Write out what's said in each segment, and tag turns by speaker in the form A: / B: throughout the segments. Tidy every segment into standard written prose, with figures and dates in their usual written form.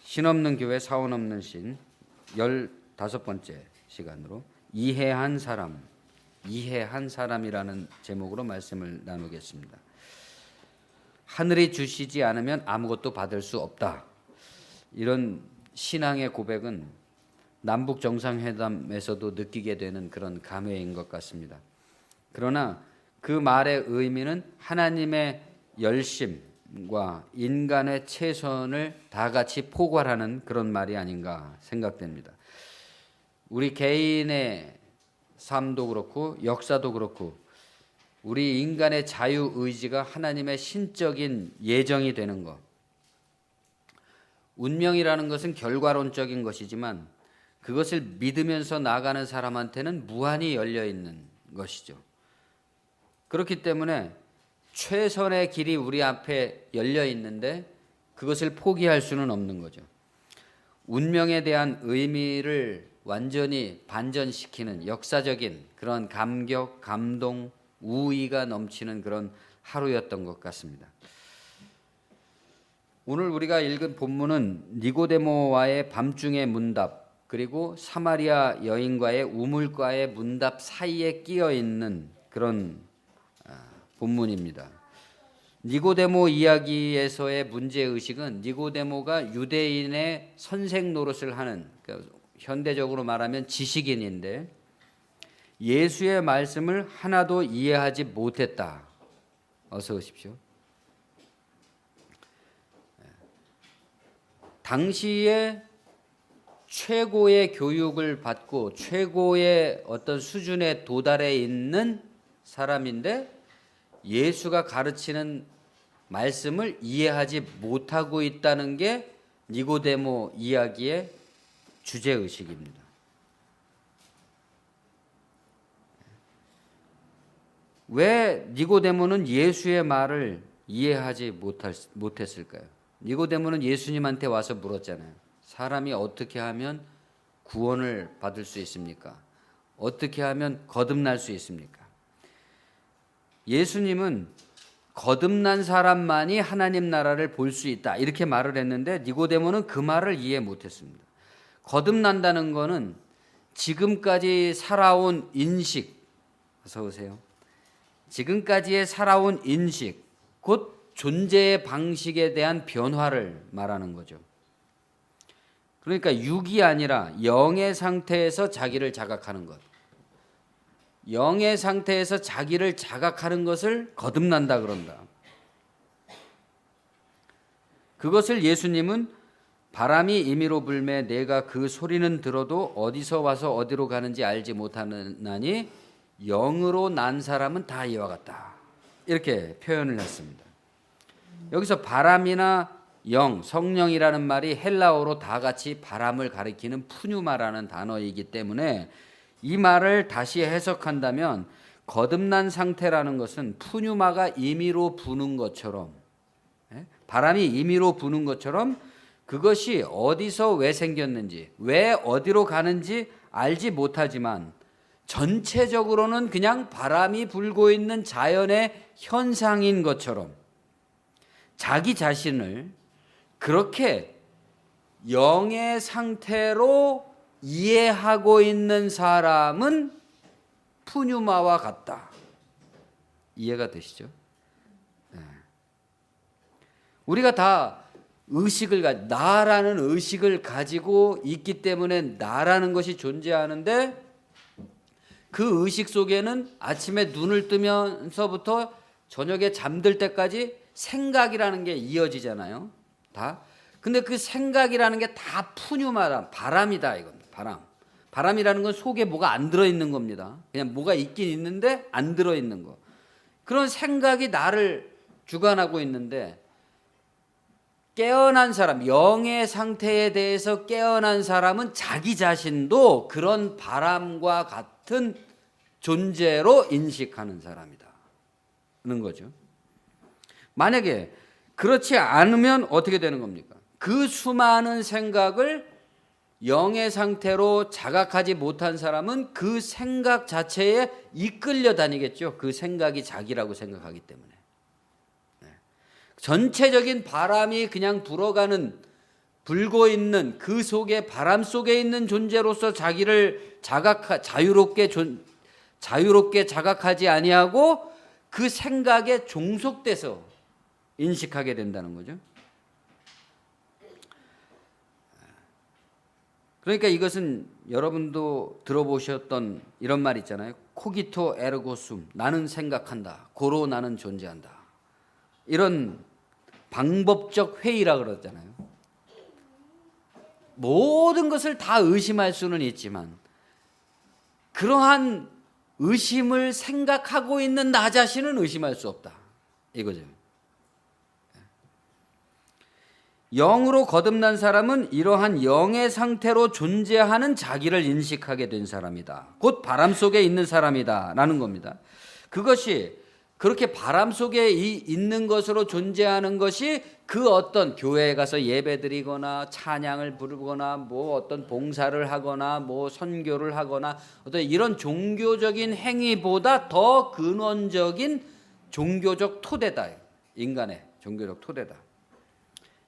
A: 신없는 교회 사원 없는 신 15번째 시간으로 이해한 사람이라는 제목으로 말씀을 나누겠습니다. 하늘이 주시지 않으면 아무것도 받을 수 없다. 이런 신앙의 고백은 남북 정상회담에서도 느끼게 되는 그런 감회인 것 같습니다. 그러나 그 말의 의미는 하나님의 열심과 인간의 최선을 다 같이 포괄하는 그런 말이 아닌가 생각됩니다. 우리 개인의 삶도 그렇고 역사도 그렇고 우리 인간의 자유의지가 하나님의 신적인 예정이 되는 것. 운명이라는 것은 결과론적인 것이지만 그것을 믿으면서 나아가는 사람한테는 무한히 열려있는 것이죠. 그렇기 때문에 최선의 길이 우리 앞에 열려있는데 그것을 포기할 수는 없는 거죠. 운명에 대한 의미를 완전히 반전시키는 역사적인 그런 감격, 감동, 우위가 넘치는 그런 하루였던 것 같습니다. 오늘 우리가 읽은 본문은 니고데모와의 밤중의 문답 그리고 사마리아 여인과의 우물가의 문답 사이에 끼어 있는 그런 본문입니다. 니고데모 이야기에서의 문제의식은 니고데모가 유대인의 선생 노릇을 하는, 그러니까 현대적으로 말하면 지식인인데 예수의 말씀을 하나도 이해하지 못했다. 어서 오십시오. 당시에 최고의 교육을 받고 최고의 어떤 수준에 도달해 있는 사람인데 예수가 가르치는 말씀을 이해하지 못하고 있다는 게 니고데모 이야기의 주제의식입니다. 왜 니고데모는 예수의 말을 이해하지 못했을까요? 니고데모는 예수님한테 와서 물었잖아요. 사람이 어떻게 하면 구원을 받을 수 있습니까? 어떻게 하면 거듭날 수 있습니까? 예수님은 거듭난 사람만이 하나님 나라를 볼 수 있다 이렇게 말을 했는데 니고데모는 그 말을 이해 못했습니다. 거듭난다는 거는 지금까지 살아온 인식, 어서 오세요. 지금까지의 살아온 인식, 곧 존재의 방식에 대한 변화를 말하는 거죠. 그러니까 육이 아니라 영의 상태에서 자기를 자각하는 것. 영의 상태에서 자기를 자각하는 것을 거듭난다 그런다. 그것을 예수님은 바람이 임의로 불매 내가 그 소리는 들어도 어디서 와서 어디로 가는지 알지 못하나니 영으로 난 사람은 다 이와 같다. 이렇게 표현을 했습니다. 여기서 바람이나 영, 성령이라는 말이 헬라어로 다 같이 바람을 가리키는 푸뉴마라는 단어이기 때문에 이 말을 다시 해석한다면 거듭난 상태라는 것은 푸뉴마가 임의로 부는 것처럼, 바람이 임의로 부는 것처럼 그것이 어디서 왜 생겼는지, 왜 어디로 가는지 알지 못하지만 전체적으로는 그냥 바람이 불고 있는 자연의 현상인 것처럼 자기 자신을 그렇게 영의 상태로 이해하고 있는 사람은 푸뉴마와 같다. 이해가 되시죠? 네. 우리가 다 나라는 의식을 가지고 있기 때문에 나라는 것이 존재하는데 그 의식 속에는 아침에 눈을 뜨면서부터 저녁에 잠들 때까지 생각이라는 게 이어지잖아요. 다. 근데 그 생각이라는 게 다 푸뉴마다 바람이다 이겁니다. 바람이라는 건 속에 뭐가 안 들어있는 겁니다. 그냥 뭐가 있긴 있는데 안 들어있는 거. 그런 생각이 나를 주관하고 있는데 깨어난 사람, 영의 상태에 대해서 깨어난 사람은 자기 자신도 그런 바람과 같은 존재로 인식하는 사람이다는 거죠. 만약에 그렇지 않으면 어떻게 되는 겁니까? 그 수많은 생각을 영의 상태로 자각하지 못한 사람은 그 생각 자체에 이끌려 다니겠죠. 그 생각이 자기라고 생각하기 때문에. 전체적인 바람이 그냥 불어가는 불고 있는 그 속에 바람 속에 있는 존재로서 자기를 자유롭게 자각하지 아니하고 그 생각에 종속돼서 인식하게 된다는 거죠. 그러니까 이것은 여러분도 들어보셨던 이런 말 있잖아요. 코기토 에르고 숨, 나는 생각한다. 고로 나는 존재한다. 이런 방법적 회의라 그러잖아요. 모든 것을 다 의심할 수는 있지만 그러한 의심을 생각하고 있는 나 자신은 의심할 수 없다. 이거죠. 영으로 거듭난 사람은 이러한 영의 상태로 존재하는 자기를 인식하게 된 사람이다. 곧 바람 속에 있는 사람이다 라는 겁니다. 그것이 그렇게 바람 속에 있는 것으로 존재하는 것이 그 어떤 교회에 가서 예배드리거나 찬양을 부르거나 뭐 어떤 봉사를 하거나 뭐 선교를 하거나 어떤 이런 종교적인 행위보다 더 근원적인 종교적 토대다. 인간의 종교적 토대다.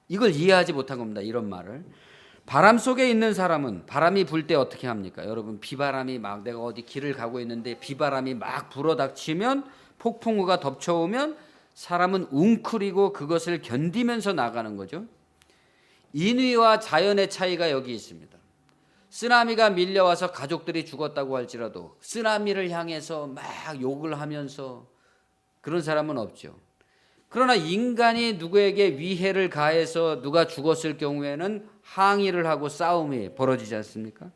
A: 이걸 이해하지 못한 겁니다. 이런 말을. 바람 속에 있는 사람은 바람이 불 때 어떻게 합니까? 여러분, 비바람이 막 내가 어디 길을 가고 있는데 비바람이 막 불어닥치면, 폭풍우가 덮쳐오면 사람은 웅크리고 그것을 견디면서 나가는 거죠. 인위와 자연의 차이가 여기 있습니다. 쓰나미가 밀려와서 가족들이 죽었다고 할지라도 쓰나미를 향해서 막 욕을 하면서 그런 사람은 없죠. 그러나 인간이 누구에게 위해를 가해서 누가 죽었을 경우에는 항의를 하고 싸움이 벌어지지 않습니까?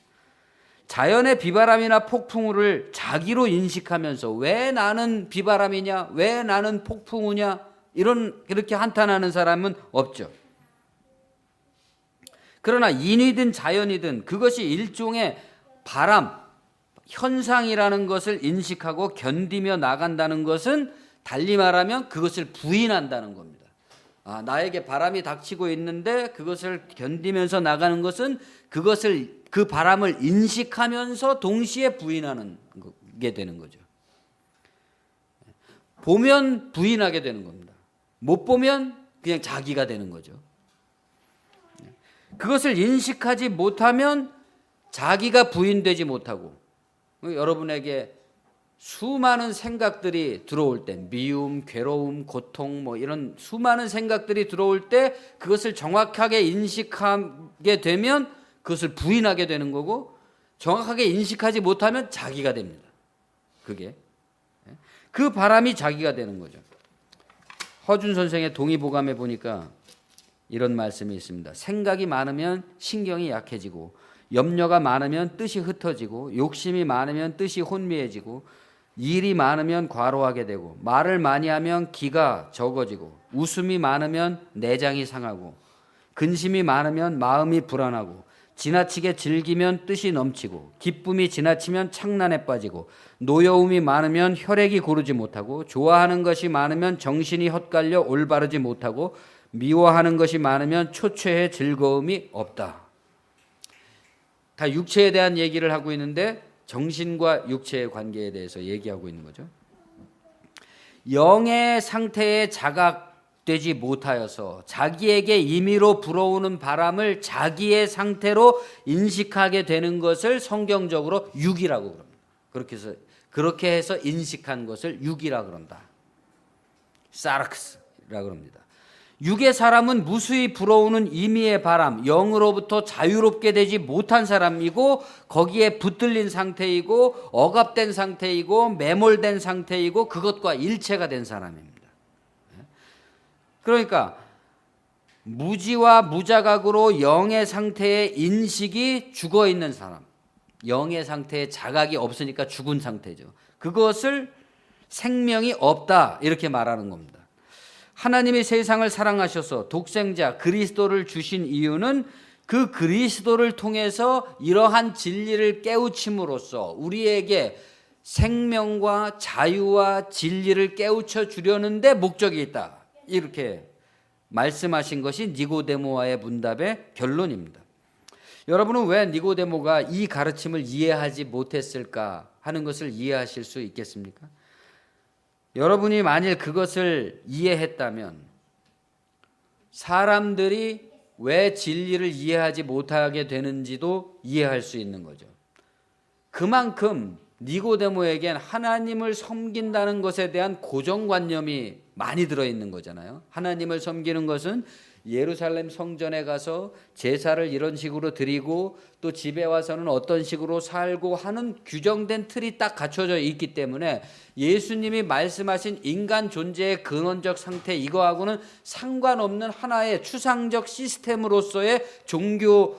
A: 자연의 비바람이나 폭풍우를 자기로 인식하면서 왜 나는 비바람이냐, 왜 나는 폭풍우냐 이렇게 한탄하는 사람은 없죠. 그러나 인이든 자연이든 그것이 일종의 바람, 현상이라는 것을 인식하고 견디며 나간다는 것은 달리 말하면 그것을 부인한다는 겁니다. 나에게 바람이 닥치고 있는데 그것을 견디면서 나가는 것은 그 바람을 인식하면서 동시에 부인하는 게 되는 거죠. 보면 부인하게 되는 겁니다. 못 보면 그냥 자기가 되는 거죠. 그것을 인식하지 못하면 자기가 부인되지 못하고 여러분에게 수많은 생각들이 들어올 때 미움, 괴로움, 고통 뭐 이런 수많은 생각들이 들어올 때 그것을 정확하게 인식하게 되면 그것을 부인하게 되는 거고 정확하게 인식하지 못하면 자기가 됩니다. 그게 그 바람이 자기가 되는 거죠. 허준 선생의 동의보감에 보니까 이런 말씀이 있습니다. 생각이 많으면 신경이 약해지고 염려가 많으면 뜻이 흩어지고 욕심이 많으면 뜻이 혼미해지고 일이 많으면 과로하게 되고 말을 많이 하면 기가 적어지고 웃음이 많으면 내장이 상하고 근심이 많으면 마음이 불안하고 지나치게 즐기면 뜻이 넘치고 기쁨이 지나치면 창난에 빠지고 노여움이 많으면 혈액이 고르지 못하고 좋아하는 것이 많으면 정신이 헛갈려 올바르지 못하고 미워하는 것이 많으면 초췌해 즐거움이 없다. 다 육체에 대한 얘기를 하고 있는데 정신과 육체의 관계에 대해서 얘기하고 있는 거죠. 영의 상태에 자각되지 못하여서 자기에게 임의로 불어오는 바람을 자기의 상태로 인식하게 되는 것을 성경적으로 육이라고 그럽니다. 그렇게 해서 인식한 것을 육이라고 그런다. 사르크스라고 합니다. 육의 사람은 무수히 불어오는 임의의 바람, 영으로부터 자유롭게 되지 못한 사람이고 거기에 붙들린 상태이고 억압된 상태이고 매몰된 상태이고 그것과 일체가 된 사람입니다. 그러니까 무지와 무자각으로 영의 상태의 인식이 죽어 있는 사람, 영의 상태에 자각이 없으니까 죽은 상태죠. 그것을 생명이 없다 이렇게 말하는 겁니다. 하나님이 세상을 사랑하셔서 독생자 그리스도를 주신 이유는 그 그리스도를 통해서 이러한 진리를 깨우침으로써 우리에게 생명과 자유와 진리를 깨우쳐 주려는데 목적이 있다. 이렇게 말씀하신 것이 니고데모와의 문답의 결론입니다. 여러분은 왜 니고데모가 이 가르침을 이해하지 못했을까 하는 것을 이해하실 수 있겠습니까? 여러분이 만일 그것을 이해했다면 사람들이 왜 진리를 이해하지 못하게 되는지도 이해할 수 있는 거죠. 그만큼 니고데모에겐 하나님을 섬긴다는 것에 대한 고정관념이 많이 들어있는 거잖아요. 하나님을 섬기는 것은 예루살렘 성전에 가서 제사를 이런 식으로 드리고 또 집에 와서는 어떤 식으로 살고 하는 규정된 틀이 딱 갖춰져 있기 때문에 예수님이 말씀하신 인간 존재의 근원적 상태, 이거하고는 상관없는 하나의 추상적 시스템으로서의 종교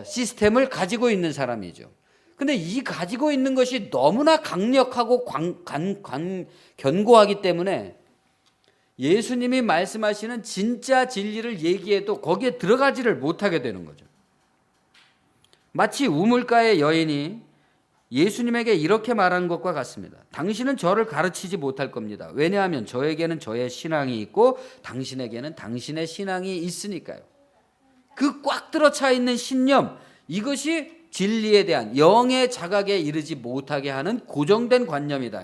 A: 시스템을 가지고 있는 사람이죠. 근데 이 가지고 있는 것이 너무나 강력하고 견고하기 때문에 예수님이 말씀하시는 진짜 진리를 얘기해도 거기에 들어가지를 못하게 되는 거죠. 마치 우물가의 여인이 예수님에게 이렇게 말한 것과 같습니다. 당신은 저를 가르치지 못할 겁니다. 왜냐하면 저에게는 저의 신앙이 있고 당신에게는 당신의 신앙이 있으니까요. 그 꽉 들어차 있는 신념, 이것이 진리에 대한 영의 자각에 이르지 못하게 하는 고정된 관념이다.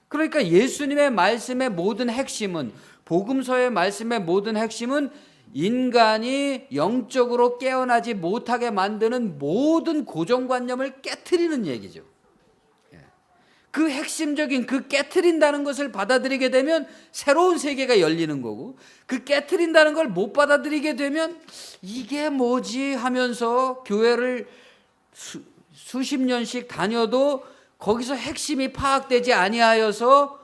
A: 그러니까 예수님의 말씀의 모든 핵심은, 복음서의 말씀의 모든 핵심은 인간이 영적으로 깨어나지 못하게 만드는 모든 고정관념을 깨트리는 얘기죠. 그 핵심적인 그 깨트린다는 것을 받아들이게 되면 새로운 세계가 열리는 거고, 그 깨트린다는 걸 못 받아들이게 되면 이게 뭐지 하면서 교회를 수십 년씩 다녀도 거기서 핵심이 파악되지 아니하여서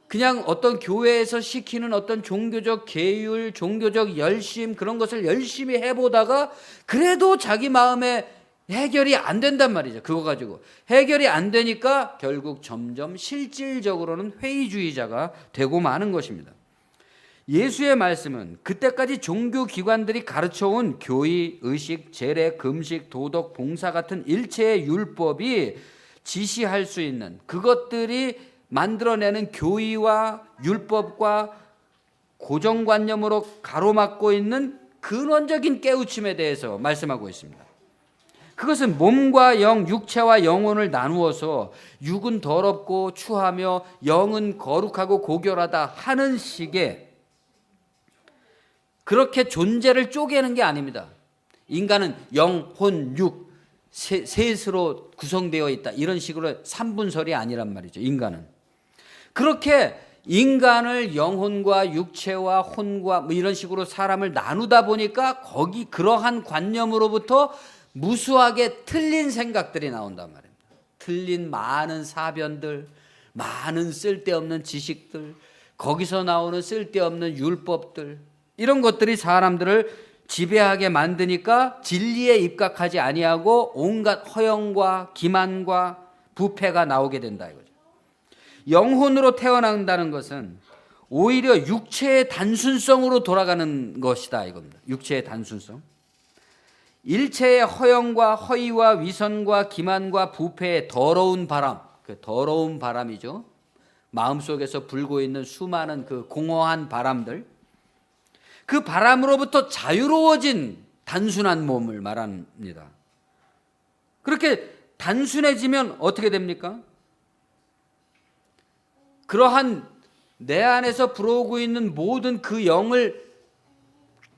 A: 그냥 어떤 교회에서 시키는 어떤 종교적 계율, 종교적 열심, 그런 것을 열심히 해보다가 그래도 자기 마음에 해결이 안 된단 말이죠. 그거 가지고 해결이 안 되니까 결국 점점 실질적으로는 회의주의자가 되고 마는 것입니다. 예수의 말씀은 그때까지 종교기관들이 가르쳐온 교의, 의식, 제례, 금식, 도덕, 봉사 같은 일체의 율법이 지시할 수 있는, 그것들이 만들어내는 교의와 율법과 고정관념으로 가로막고 있는 근원적인 깨우침에 대해서 말씀하고 있습니다. 그것은 몸과 영, 육체와 영혼을 나누어서 육은 더럽고 추하며 영은 거룩하고 고결하다 하는 식의, 그렇게 존재를 쪼개는 게 아닙니다. 인간은 영, 혼, 육 셋으로 구성되어 있다, 이런 식으로 삼분설이 아니란 말이죠. 인간은 그렇게 인간을 영혼과 육체와 혼과 뭐 이런 식으로 사람을 나누다 보니까 거기 그러한 관념으로부터 무수하게 틀린 생각들이 나온단 말입니다. 틀린 많은 사변들, 많은 쓸데없는 지식들, 거기서 나오는 쓸데없는 율법들, 이런 것들이 사람들을 지배하게 만드니까 진리에 입각하지 아니하고 온갖 허영과 기만과 부패가 나오게 된다 이거죠. 영혼으로 태어난다는 것은 오히려 육체의 단순성으로 돌아가는 것이다 이겁니다. 육체의 단순성. 일체의 허영과 허위와 위선과 기만과 부패의 더러운 바람, 그 더러운 바람이죠. 마음속에서 불고 있는 수많은 그 공허한 바람들, 그 바람으로부터 자유로워진 단순한 몸을 말합니다. 그렇게 단순해지면 어떻게 됩니까? 그러한 내 안에서 불어오고 있는 모든 그 영을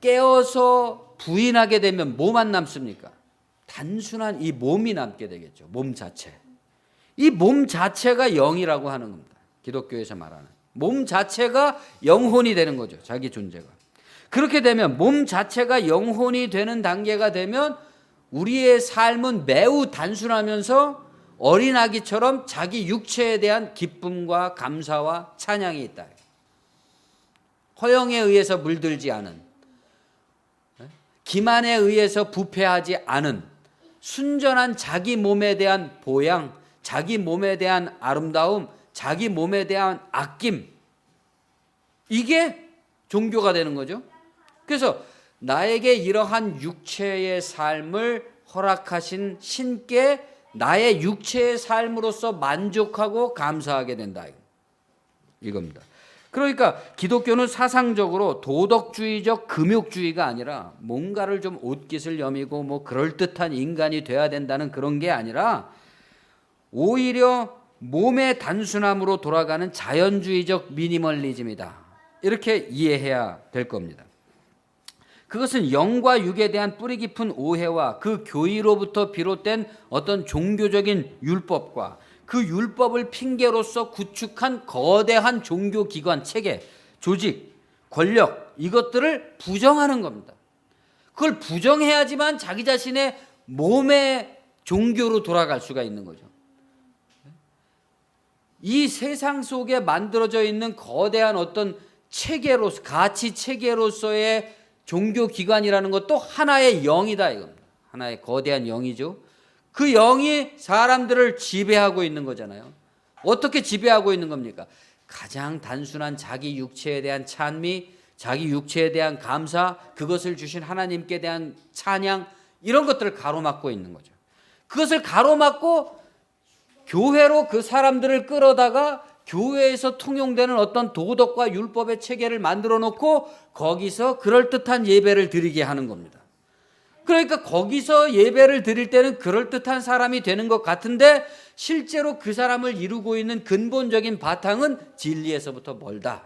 A: 깨어서 부인하게 되면 뭐만 남습니까? 단순한 이 몸이 남게 되겠죠. 몸 자체. 이 몸 자체가 영이라고 하는 겁니다. 기독교에서 말하는 몸 자체가 영혼이 되는 거죠. 자기 존재가. 그렇게 되면 몸 자체가 영혼이 되는 단계가 되면 우리의 삶은 매우 단순하면서 어린아기처럼 자기 육체에 대한 기쁨과 감사와 찬양이 있다. 허영에 의해서 물들지 않은, 기만에 의해서 부패하지 않은 순전한 자기 몸에 대한 보양, 자기 몸에 대한 아름다움, 자기 몸에 대한 아낌, 이게 종교가 되는 거죠. 그래서 나에게 이러한 육체의 삶을 허락하신 신께 나의 육체의 삶으로서 만족하고 감사하게 된다 이겁니다. 그러니까 기독교는 사상적으로 도덕주의적 금욕주의가 아니라 뭔가를 좀 옷깃을 여미고 뭐 그럴듯한 인간이 돼야 된다는 그런 게 아니라 오히려 몸의 단순함으로 돌아가는 자연주의적 미니멀리즘이다, 이렇게 이해해야 될 겁니다. 그것은 영과 육에 대한 뿌리 깊은 오해와 그 교의로부터 비롯된 어떤 종교적인 율법과 그 율법을 핑계로서 구축한 거대한 종교기관, 체계, 조직, 권력, 이것들을 부정하는 겁니다. 그걸 부정해야지만 자기 자신의 몸의 종교로 돌아갈 수가 있는 거죠. 이 세상 속에 만들어져 있는 거대한 어떤 체계로서, 가치 체계로서의 종교기관이라는 것도 하나의 영이다 이겁니다. 하나의 거대한 영이죠. 그 영이 사람들을 지배하고 있는 거잖아요. 어떻게 지배하고 있는 겁니까? 가장 단순한 자기 육체에 대한 찬미, 자기 육체에 대한 감사, 그것을 주신 하나님께 대한 찬양, 이런 것들을 가로막고 있는 거죠. 그것을 가로막고 교회로 그 사람들을 끌어다가 교회에서 통용되는 어떤 도덕과 율법의 체계를 만들어 놓고 거기서 그럴듯한 예배를 드리게 하는 겁니다. 그러니까 거기서 예배를 드릴 때는 그럴듯한 사람이 되는 것 같은데 실제로 그 사람을 이루고 있는 근본적인 바탕은 진리에서부터 멀다.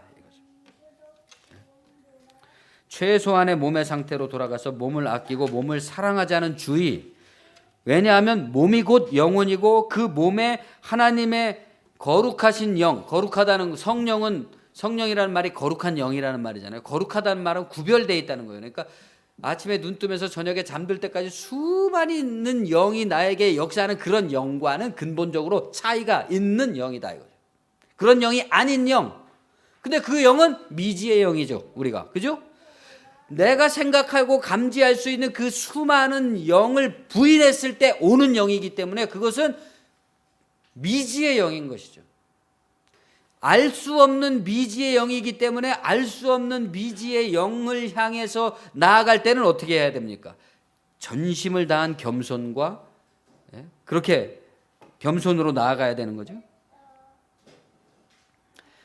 A: 최소한의 몸의 상태로 돌아가서 몸을 아끼고 몸을 사랑하자는 주의. 왜냐하면 몸이 곧 영혼이고 그 몸에 하나님의 거룩하신 영, 거룩하다는 성령이라는 말이 거룩한 영이라는 말이잖아요. 거룩하다는 말은 구별되어 있다는 거예요. 그러니까 아침에 눈 뜨면서 저녁에 잠들 때까지 수많이 있는 영이 나에게 역사하는 그런 영과는 근본적으로 차이가 있는 영이다 이거죠. 그런 영이 아닌 영. 근데 그 영은 미지의 영이죠. 우리가. 그죠? 내가 생각하고 감지할 수 있는 그 수많은 영을 부인했을 때 오는 영이기 때문에 그것은 미지의 영인 것이죠. 알 수 없는 미지의 영이기 때문에 알 수 없는 미지의 영을 향해서 나아갈 때는 어떻게 해야 됩니까? 전심을 다한 겸손과 그렇게 겸손으로 나아가야 되는 거죠.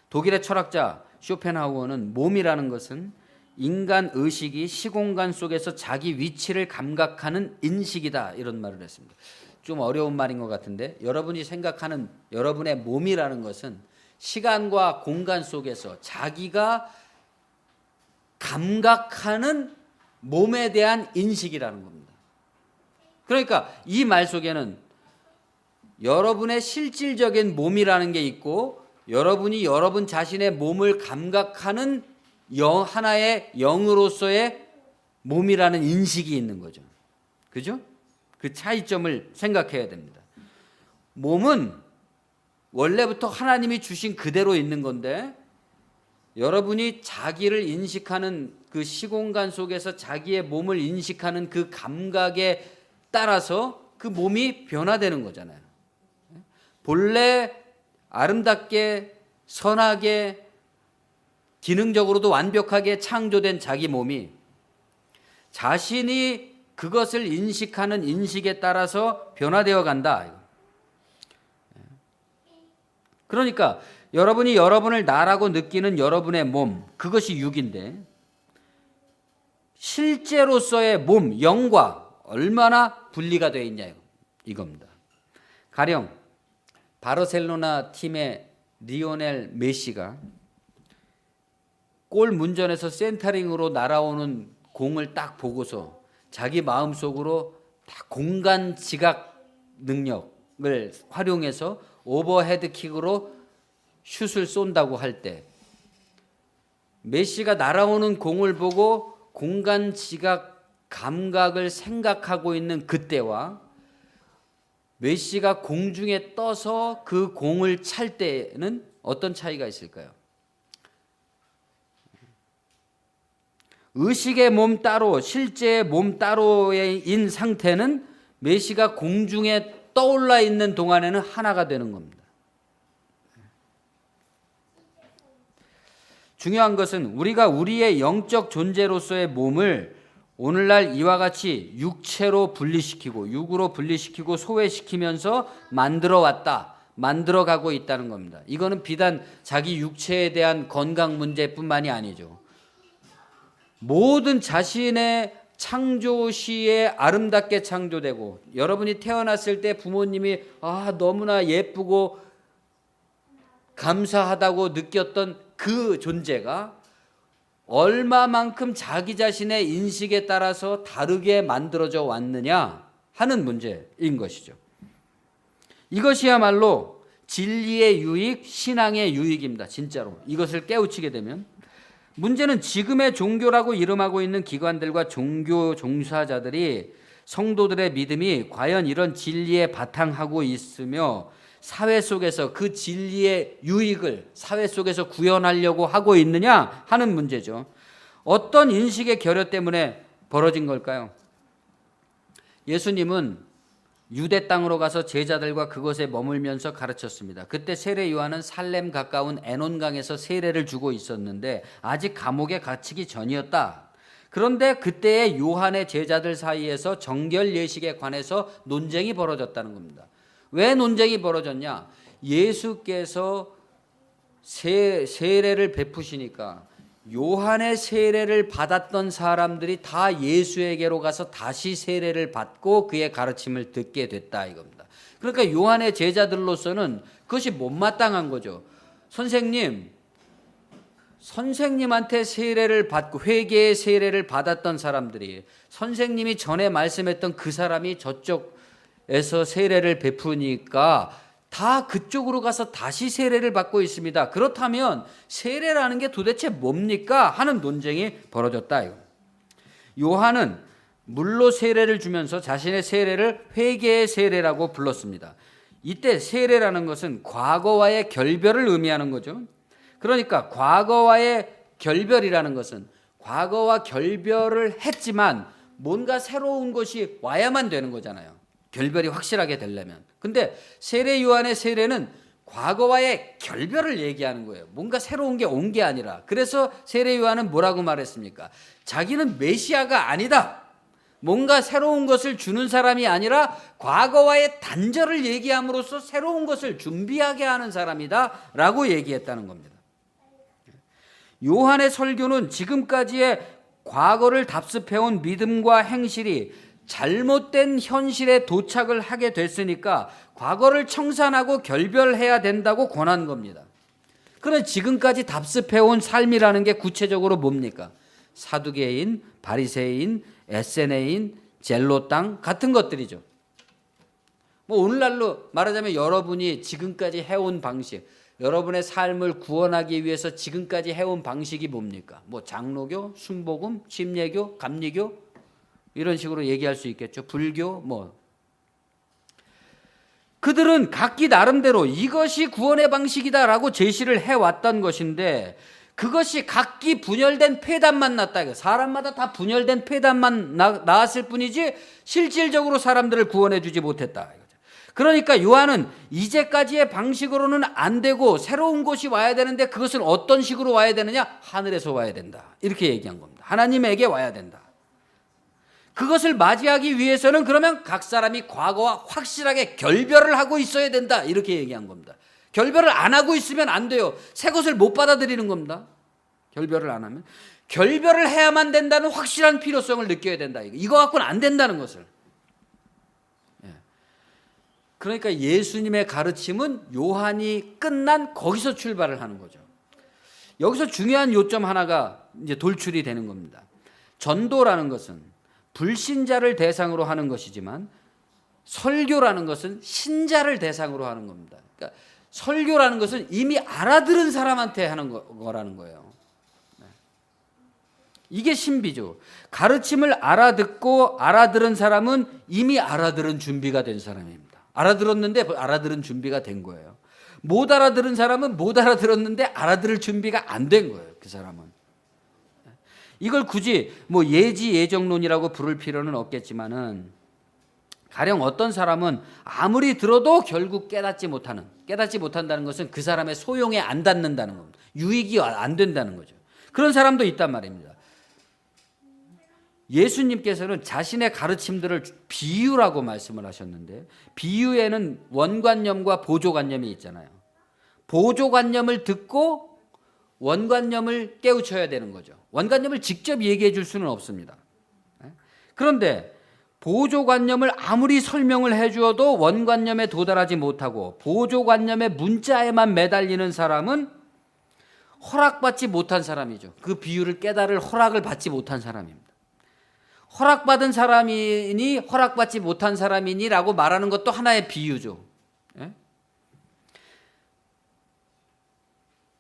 A: 독일의 철학자 쇼펜하우어는 몸이라는 것은 인간 의식이 시공간 속에서 자기 위치를 감각하는 인식이다 이런 말을 했습니다. 좀 어려운 말인 것 같은데 여러분이 생각하는 여러분의 몸이라는 것은 시간과 공간 속에서 자기가 감각하는 몸에 대한 인식이라는 겁니다. 그러니까 이 말 속에는 여러분의 실질적인 몸이라는 게 있고 여러분이 여러분 자신의 몸을 감각하는 하나의 영으로서의 몸이라는 인식이 있는 거죠. 그죠? 그 차이점을 생각해야 됩니다. 몸은 원래부터 하나님이 주신 그대로 있는 건데 여러분이 자기를 인식하는 그 시공간 속에서 자기의 몸을 인식하는 그 감각에 따라서 그 몸이 변화되는 거잖아요. 본래 아름답게 선하게 기능적으로도 완벽하게 창조된 자기 몸이 자신이 그것을 인식하는 인식에 따라서 변화되어 간다. 그러니까 여러분이 여러분을 나라고 느끼는 여러분의 몸, 그것이 육인데 실제로서의 몸, 영과 얼마나 분리가 되어 있냐 이겁니다. 가령 바르셀로나 팀의 리오넬 메시가 골 문전에서 센터링으로 날아오는 공을 딱 보고서 자기 마음속으로 다 공간 지각 능력을 활용해서 오버헤드킥으로 슛을 쏜다고 할 때 메시가 날아오는 공을 보고 공간 지각 감각을 생각하고 있는 그때와 메시가 공중에 떠서 그 공을 찰 때는 어떤 차이가 있을까요? 의식의 몸 따로 실제의 몸 따로인 상태는 메시가 공중에 떠올라 있는 동안에는 하나가 되는 겁니다. 중요한 것은 우리가 우리의 영적 존재로서의 몸을 오늘날 이와 같이 육체로 분리시키고 육으로 분리시키고 소외시키면서 만들어 왔다, 만들어 가고 있다는 겁니다. 이거는 비단 자기 육체에 대한 건강 문제뿐만이 아니죠. 모든 자신의 창조 시에 아름답게 창조되고 여러분이 태어났을 때 부모님이 너무나 예쁘고 감사하다고 느꼈던 그 존재가 얼마만큼 자기 자신의 인식에 따라서 다르게 만들어져 왔느냐 하는 문제인 것이죠. 이것이야말로 진리의 유익, 신앙의 유익입니다. 진짜로 이것을 깨우치게 되면. 문제는 지금의 종교라고 이름하고 있는 기관들과 종교 종사자들이 성도들의 믿음이 과연 이런 진리에 바탕하고 있으며 사회 속에서 그 진리의 유익을 사회 속에서 구현하려고 하고 있느냐 하는 문제죠. 어떤 인식의 결여 때문에 벌어진 걸까요? 예수님은 유대 땅으로 가서 제자들과 그곳에 머물면서 가르쳤습니다. 그때 세례 요한은 살렘 가까운 에논강에서 세례를 주고 있었는데 아직 감옥에 갇히기 전이었다. 그런데 그때의 요한의 제자들 사이에서 정결 예식에 관해서 논쟁이 벌어졌다는 겁니다. 왜 논쟁이 벌어졌냐? 예수께서 세례를 베푸시니까 요한의 세례를 받았던 사람들이 다 예수에게로 가서 다시 세례를 받고 그의 가르침을 듣게 됐다 이겁니다. 그러니까 요한의 제자들로서는 그것이 못마땅한 거죠. 선생님한테 세례를 받고 회개의 세례를 받았던 사람들이 선생님이 전에 말씀했던 그 사람이 저쪽에서 세례를 베푸니까 다 그쪽으로 가서 다시 세례를 받고 있습니다. 그렇다면 세례라는 게 도대체 뭡니까? 하는 논쟁이 벌어졌다. 요한은 물로 세례를 주면서 자신의 세례를 회개의 세례라고 불렀습니다. 이때 세례라는 것은 과거와의 결별을 의미하는 거죠. 그러니까 과거와의 결별이라는 것은 과거와 결별을 했지만 뭔가 새로운 것이 와야만 되는 거잖아요. 결별이 확실하게 되려면. 근데 세례 요한의 세례는 과거와의 결별을 얘기하는 거예요. 뭔가 새로운 게 온 게 아니라. 그래서 세례 요한은 뭐라고 말했습니까? 자기는 메시아가 아니다. 뭔가 새로운 것을 주는 사람이 아니라 과거와의 단절을 얘기함으로써 새로운 것을 준비하게 하는 사람이다 라고 얘기했다는 겁니다. 요한의 설교는 지금까지의 과거를 답습해온 믿음과 행실이 잘못된 현실에 도착을 하게 됐으니까 과거를 청산하고 결별해야 된다고 권한 겁니다. 그런데 지금까지 답습해온 삶이라는 게 구체적으로 뭡니까? 사두개인, 바리새인, 에세네인, 젤로 땅 같은 것들이죠. 오늘날로 말하자면 여러분이 지금까지 해온 방식, 여러분의 삶을 구원하기 위해서 지금까지 해온 방식이 뭡니까? 장로교, 순복음, 침례교, 감리교 이런 식으로 얘기할 수 있겠죠. 불교 그들은 각기 나름대로 이것이 구원의 방식이다라고 제시를 해왔던 것인데 그것이 각기 분열된 폐단만 났다. 사람마다 다 분열된 폐단만 나왔을 뿐이지 실질적으로 사람들을 구원해 주지 못했다. 그러니까 요한은 이제까지의 방식으로는 안 되고 새로운 것이 와야 되는데 그것은 어떤 식으로 와야 되느냐? 하늘에서 와야 된다. 이렇게 얘기한 겁니다. 하나님에게 와야 된다. 그것을 맞이하기 위해서는 그러면 각 사람이 과거와 확실하게 결별을 하고 있어야 된다. 이렇게 얘기한 겁니다. 결별을 안 하고 있으면 안 돼요. 새 것을 못 받아들이는 겁니다. 결별을 안 하면. 결별을 해야만 된다는 확실한 필요성을 느껴야 된다. 이거 갖고는 안 된다는 것을. 그러니까 예수님의 가르침은 요한이 끝난 거기서 출발을 하는 거죠. 여기서 중요한 요점 하나가 이제 돌출이 되는 겁니다. 전도라는 것은 불신자를 대상으로 하는 것이지만 설교라는 것은 신자를 대상으로 하는 겁니다. 그러니까 설교라는 것은 이미 알아들은 사람한테 하는 거라는 거예요. 이게 신비죠. 가르침을 알아듣고 알아들은 사람은 이미 알아들은 준비가 된 사람입니다. 알아들었는데 알아들은 준비가 된 거예요. 못 알아들은 사람은 못 알아들었는데 알아들을 준비가 안 된 거예요. 그 사람은. 이걸 굳이 예지 예정론이라고 부를 필요는 없겠지만은 가령 어떤 사람은 아무리 들어도 결국 깨닫지 못한다는 것은 그 사람의 소용에 안 닿는다는 겁니다. 유익이 안 된다는 거죠. 그런 사람도 있단 말입니다. 예수님께서는 자신의 가르침들을 비유라고 말씀을 하셨는데 비유에는 원관념과 보조관념이 있잖아요. 보조관념을 듣고 원관념을 깨우쳐야 되는 거죠. 원관념을 직접 얘기해 줄 수는 없습니다. 그런데 보조관념을 아무리 설명을 해 주어도 원관념에 도달하지 못하고 보조관념의 문자에만 매달리는 사람은 허락받지 못한 사람이죠. 그 비유를 깨달을 허락을 받지 못한 사람입니다. 허락받은 사람이니 허락받지 못한 사람이니라고 말하는 것도 하나의 비유죠. 예?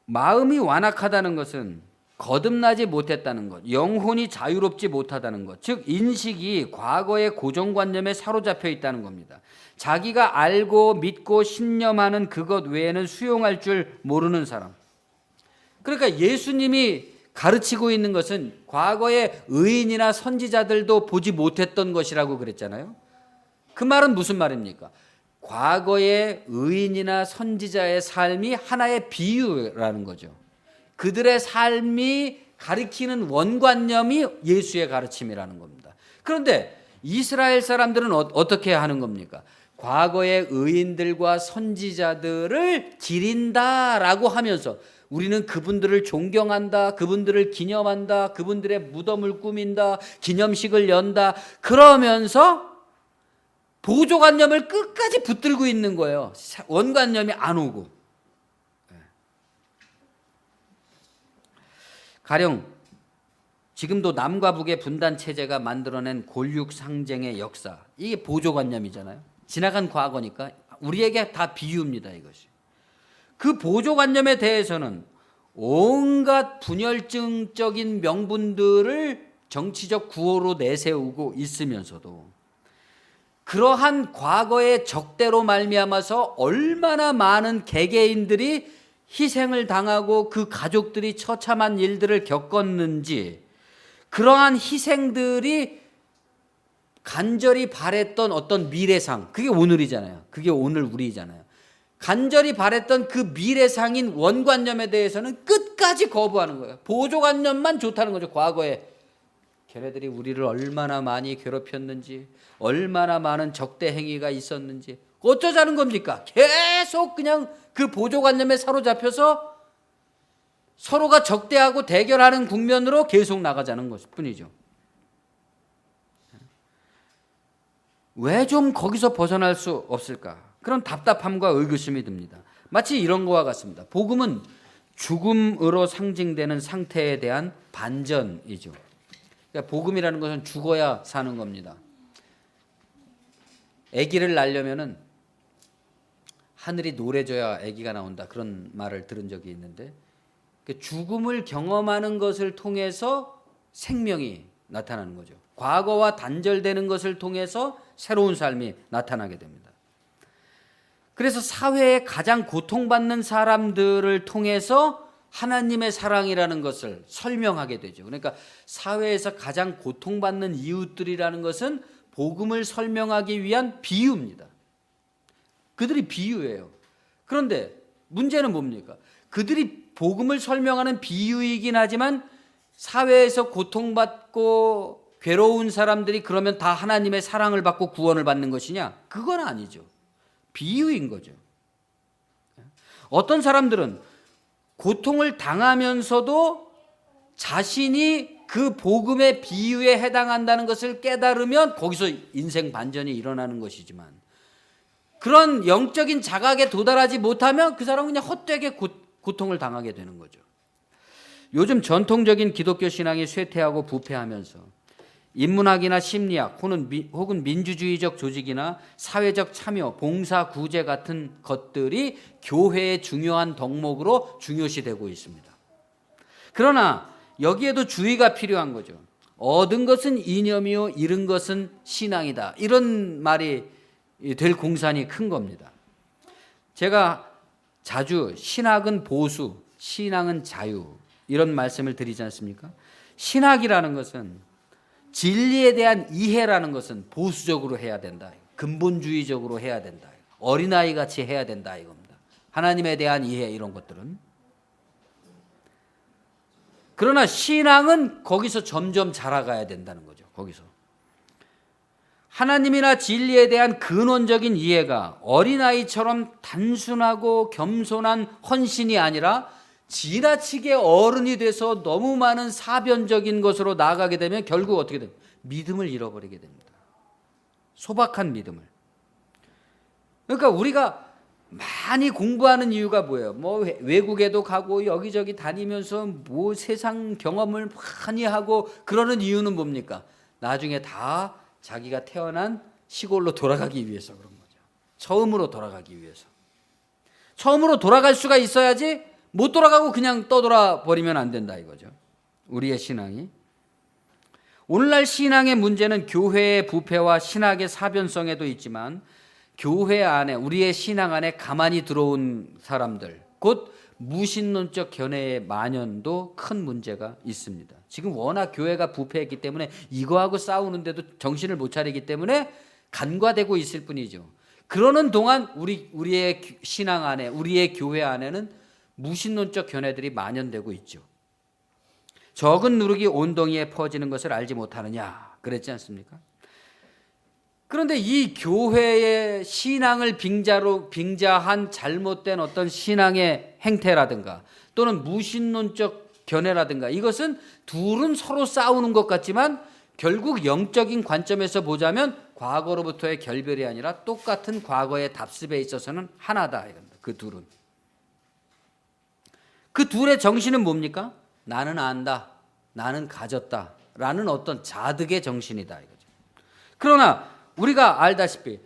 A: 마음이 완악하다는 것은 거듭나지 못했다는 것, 영혼이 자유롭지 못하다는 것, 즉 인식이 과거의 고정관념에 사로잡혀 있다는 겁니다. 자기가 알고 믿고 신념하는 그것 외에는 수용할 줄 모르는 사람. 그러니까 예수님이 가르치고 있는 것은 과거의 의인이나 선지자들도 보지 못했던 것이라고 그랬잖아요. 그 말은 무슨 말입니까? 과거의 의인이나 선지자의 삶이 하나의 비유라는 거죠. 그들의 삶이 가리키는 원관념이 예수의 가르침이라는 겁니다. 그런데 이스라엘 사람들은 어떻게 하는 겁니까? 과거의 의인들과 선지자들을 기린다라고 하면서 우리는 그분들을 존경한다, 그분들을 기념한다, 그분들의 무덤을 꾸민다, 기념식을 연다, 그러면서 보조관념을 끝까지 붙들고 있는 거예요. 원관념이 안 오고. 가령 지금도 남과 북의 분단 체제가 만들어낸 골육상쟁의 역사, 이게 보조관념이잖아요. 지나간 과거니까 우리에게 다 비유입니다, 이것이. 그 보조관념에 대해서는 온갖 분열증적인 명분들을 정치적 구호로 내세우고 있으면서도 그러한 과거의 적대로 말미암아서 얼마나 많은 개개인들이 희생을 당하고 그 가족들이 처참한 일들을 겪었는지, 그러한 희생들이 간절히 바랬던 어떤 미래상, 그게 오늘이잖아요. 그게 오늘 우리잖아요. 간절히 바랬던 그 미래상인 원관념에 대해서는 끝까지 거부하는 거예요. 보조관념만 좋다는 거죠. 과거에 걔네들이 우리를 얼마나 많이 괴롭혔는지, 얼마나 많은 적대 행위가 있었는지 어쩌자는 겁니까? 계속 그냥 그 보조관념에 사로잡혀서 서로가 적대하고 대결하는 국면으로 계속 나가자는 것 뿐이죠. 왜 좀 거기서 벗어날 수 없을까? 그런 답답함과 의구심이 듭니다. 마치 이런 거와 같습니다. 복음은 죽음으로 상징되는 상태에 대한 반전이죠. 그러니까 복음이라는 것은 죽어야 사는 겁니다. 아기를 낳으려면은 하늘이 노래져야 아기가 나온다, 그런 말을 들은 적이 있는데, 죽음을 경험하는 것을 통해서 생명이 나타나는 거죠. 과거와 단절되는 것을 통해서 새로운 삶이 나타나게 됩니다. 그래서 사회에 가장 고통받는 사람들을 통해서 하나님의 사랑이라는 것을 설명하게 되죠. 그러니까 사회에서 가장 고통받는 이웃들이라는 것은 복음을 설명하기 위한 비유입니다. 그들이 비유예요. 그런데 문제는 뭡니까? 그들이 복음을 설명하는 비유이긴 하지만 사회에서 고통받고 괴로운 사람들이 그러면 다 하나님의 사랑을 받고 구원을 받는 것이냐? 그건 아니죠. 비유인 거죠. 어떤 사람들은 고통을 당하면서도 자신이 그 복음의 비유에 해당한다는 것을 깨달으면 거기서 인생 반전이 일어나는 것이지만, 그런 영적인 자각에 도달하지 못하면 그 사람은 그냥 헛되게 고통을 당하게 되는 거죠. 요즘 전통적인 기독교 신앙이 쇠퇴하고 부패하면서 인문학이나 심리학 혹은 민주주의적 조직이나 사회적 참여, 봉사, 구제 같은 것들이 교회의 중요한 덕목으로 중요시되고 있습니다. 그러나 여기에도 주의가 필요한 거죠. 얻은 것은 이념이요 잃은 것은 신앙이다, 이런 말이 될 공산이 큰 겁니다. 제가 자주 신학은 보수, 신앙은 자유, 이런 말씀을 드리지 않습니까? 신학이라는 것은, 진리에 대한 이해라는 것은 보수적으로 해야 된다, 근본주의적으로 해야 된다, 어린아이 같이 해야 된다, 이겁니다. 하나님에 대한 이해, 이런 것들은. 그러나 신앙은 거기서 점점 자라가야 된다는 거죠. 거기서 하나님이나 진리에 대한 근원적인 이해가 어린아이처럼 단순하고 겸손한 헌신이 아니라 지나치게 어른이 돼서 너무 많은 사변적인 것으로 나아가게 되면 결국 어떻게 됩니까? 믿음을 잃어버리게 됩니다. 소박한 믿음을. 그러니까 우리가 많이 공부하는 이유가 뭐예요? 뭐 외국에도 가고 여기저기 다니면서 뭐 세상 경험을 많이 하고 그러는 이유는 뭡니까? 나중에 다 자기가 태어난 시골로 돌아가기 위해서 그런 거죠. 처음으로 돌아가기 위해서. 처음으로 돌아갈 수가 있어야지 못 돌아가고 그냥 떠돌아 버리면 안 된다 이거죠. 우리의 신앙이. 오늘날 신앙의 문제는 교회의 부패와 신학의 사변성에도 있지만 교회 안에 우리의 신앙 안에 가만히 들어온 사람들 곧 무신론적 견해의 만연도 큰 문제가 있습니다. 지금 워낙 교회가 부패했기 때문에 이거하고 싸우는데도 정신을 못 차리기 때문에 간과되고 있을 뿐이죠. 그러는 동안 우리의 신앙 안에 우리의 교회 안에는 무신론적 견해들이 만연되고 있죠. 적은 누룩이 온 동이에 퍼지는 것을 알지 못하느냐 그랬지 않습니까? 그런데 이 교회의 신앙을 빙자한 잘못된 어떤 신앙의 행태라든가 또는 무신론적 견해라든가 이것은 둘은 서로 싸우는 것 같지만 결국 영적인 관점에서 보자면 과거로부터의 결별이 아니라 똑같은 과거의 답습에 있어서는 하나다. 그 둘은. 그 둘의 정신은 뭡니까? 나는 안다. 나는 가졌다. 라는 어떤 자득의 정신이다. 이거죠. 그러나 우리가 알다시피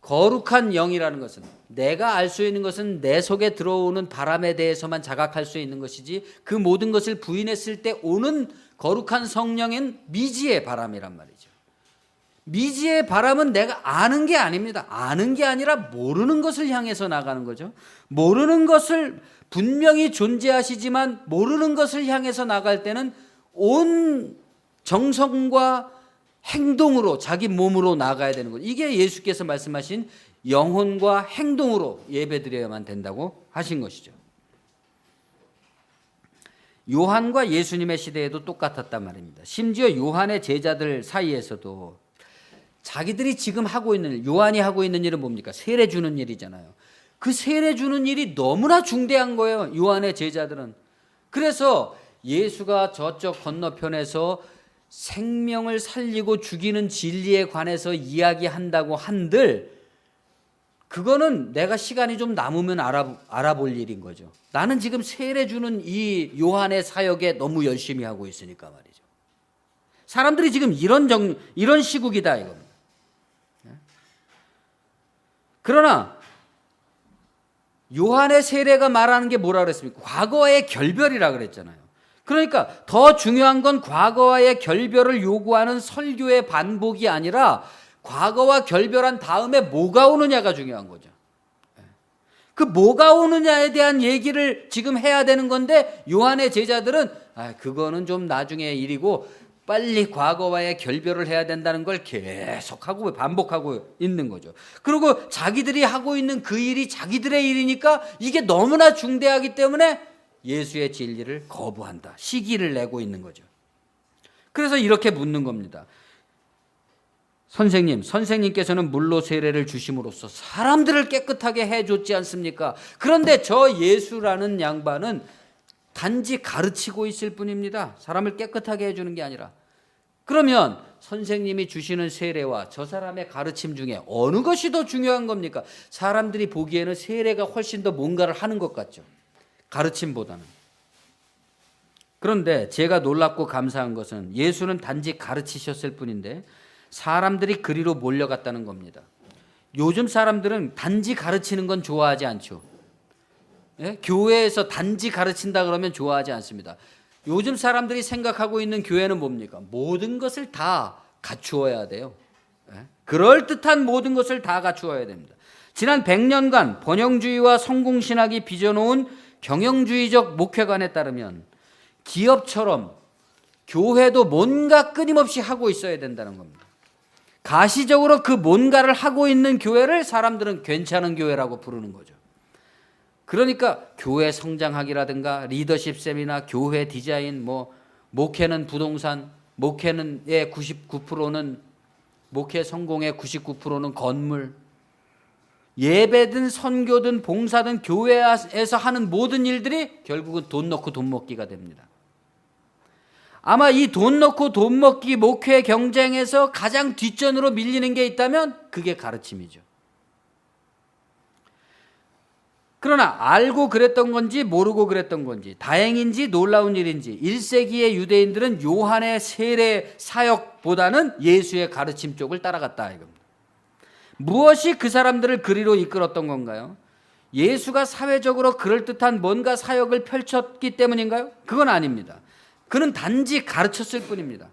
A: 거룩한 영이라는 것은 내가 알 수 있는 것은 내 속에 들어오는 바람에 대해서만 자각할 수 있는 것이지 그 모든 것을 부인했을 때 오는 거룩한 성령은 미지의 바람이란 말이죠. 미지의 바람은 내가 아는 게 아닙니다. 아는 게 아니라 모르는 것을 향해서 나가는 거죠. 모르는 것을 분명히 존재하시지만 모르는 것을 향해서 나갈 때는 온 정성과 행동으로 자기 몸으로 나가야 되는 거죠. 이게 예수께서 말씀하신 영혼과 행동으로 예배드려야만 된다고 하신 것이죠. 요한과 예수님의 시대에도 똑같았단 말입니다. 심지어 요한의 제자들 사이에서도 자기들이 지금 하고 있는 요한이 하고 있는 일은 뭡니까? 세례 주는 일이잖아요. 그 세례 주는 일이 너무나 중대한 거예요. 요한의 제자들은. 그래서 예수가 저쪽 건너편에서 생명을 살리고 죽이는 진리에 관해서 이야기한다고 한들 그거는 내가 시간이 좀 남으면 알아볼 일인 거죠. 나는 지금 세례 주는 이 요한의 사역에 너무 열심히 하고 있으니까 말이죠. 사람들이 지금 이런 시국이다 이겁니다. 그러나 요한의 세례가 말하는 게 뭐라 그랬습니까? 과거의 결별이라 그랬잖아요. 그러니까 더 중요한 건 과거와의 결별을 요구하는 설교의 반복이 아니라 과거와 결별한 다음에 뭐가 오느냐가 중요한 거죠. 그 뭐가 오느냐에 대한 얘기를 지금 해야 되는 건데 요한의 제자들은 그거는 좀 나중의 일이고 빨리 과거와의 결별을 해야 된다는 걸 계속하고 반복하고 있는 거죠. 그리고 자기들이 하고 있는 그 일이 자기들의 일이니까 이게 너무나 중대하기 때문에 예수의 진리를 거부한다. 시기를 내고 있는 거죠. 그래서 이렇게 묻는 겁니다. 선생님께서는 물로 세례를 주심으로써 사람들을 깨끗하게 해줬지 않습니까? 그런데 저 예수라는 양반은 단지 가르치고 있을 뿐입니다. 사람을 깨끗하게 해주는 게 아니라. 그러면 선생님이 주시는 세례와 저 사람의 가르침 중에 어느 것이 더 중요한 겁니까? 사람들이 보기에는 세례가 훨씬 더 뭔가를 하는 것 같죠. 가르침보다는. 그런데 제가 놀랍고 감사한 것은 예수는 단지 가르치셨을 뿐인데 사람들이 그리로 몰려갔다는 겁니다. 요즘 사람들은 단지 가르치는 건 좋아하지 않죠. 예? 교회에서 단지 가르친다 그러면 좋아하지 않습니다. 요즘 사람들이 생각하고 있는 교회는 뭡니까? 모든 것을 다 갖추어야 돼요. 예? 그럴듯한 모든 것을 다 갖추어야 됩니다. 지난 100년간 번영주의와 성공신학이 빚어놓은 경영주의적 목회관에 따르면 기업처럼 교회도 뭔가 끊임없이 하고 있어야 된다는 겁니다. 가시적으로 그 뭔가를 하고 있는 교회를 사람들은 괜찮은 교회라고 부르는 거죠. 그러니까 교회 성장학이라든가 리더십 세미나, 교회 디자인, 목회는 부동산, 목회의 99%는 목회 성공의 99%는 건물, 예배든 선교든 봉사든 교회에서 하는 모든 일들이 결국은 돈 넣고 돈 먹기가 됩니다. 아마 이 돈 넣고 돈 먹기 목회 경쟁에서 가장 뒷전으로 밀리는 게 있다면 그게 가르침이죠. 그러나 알고 그랬던 건지 모르고 그랬던 건지, 다행인지 놀라운 일인지 1세기의 유대인들은 요한의 세례 사역보다는 예수의 가르침 쪽을 따라갔다 이겁니다. 무엇이 그 사람들을 그리로 이끌었던 건가요? 예수가 사회적으로 그럴듯한 뭔가 사역을 펼쳤기 때문인가요? 그건 아닙니다. 그는 단지 가르쳤을 뿐입니다.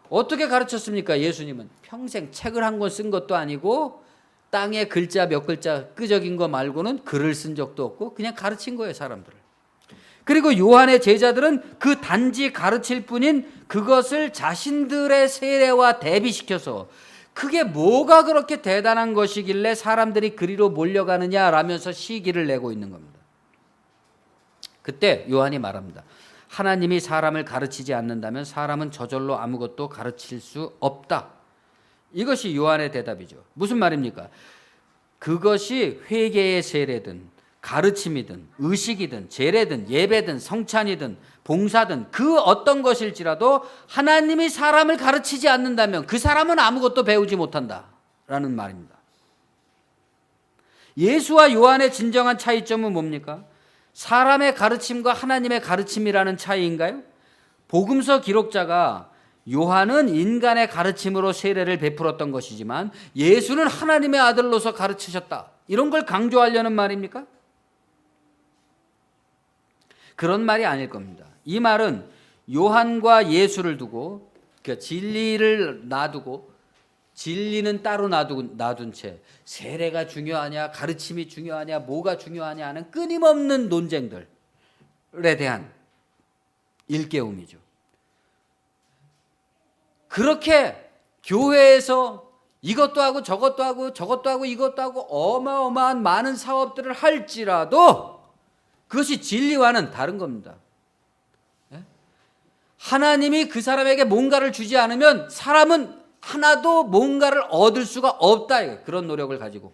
A: 어떻게 가르쳤습니까? 예수님은 평생 책을 한 권 쓴 것도 아니고 땅에 글자 몇 글자 끄적인 거 말고는 글을 쓴 적도 없고 그냥 가르친 거예요, 사람들을. 그리고 요한의 제자들은 그 단지 가르칠 뿐인 그것을 자신들의 세례와 대비시켜서 그게 뭐가 그렇게 대단한 것이길래 사람들이 그리로 몰려가느냐라면서 시기를 내고 있는 겁니다. 그때 요한이 말합니다. 하나님이 사람을 가르치지 않는다면 사람은 저절로 아무것도 가르칠 수 없다. 이것이 요한의 대답이죠. 무슨 말입니까? 그것이 회개의 세례든 가르침이든 의식이든 제례든 예배든 성찬이든 봉사든 그 어떤 것일지라도 하나님이 사람을 가르치지 않는다면 그 사람은 아무것도 배우지 못한다라는 말입니다. 예수와 요한의 진정한 차이점은 뭡니까? 사람의 가르침과 하나님의 가르침이라는 차이인가요? 복음서 기록자가 요한은 인간의 가르침으로 세례를 베풀었던 것이지만 예수는 하나님의 아들로서 가르치셨다. 이런 걸 강조하려는 말입니까? 그런 말이 아닐 겁니다. 이 말은 요한과 예수를 두고 그러니까 진리를 놔두고 진리는 따로 놔둔 채 세례가 중요하냐 가르침이 중요하냐 뭐가 중요하냐 하는 끊임없는 논쟁들에 대한 일깨움이죠. 그렇게 교회에서 이것도 하고 저것도 하고 저것도 하고 이것도 하고 어마어마한 많은 사업들을 할지라도 그것이 진리와는 다른 겁니다. 하나님이 그 사람에게 뭔가를 주지 않으면 사람은 하나도 뭔가를 얻을 수가 없다. 그런 노력을 가지고.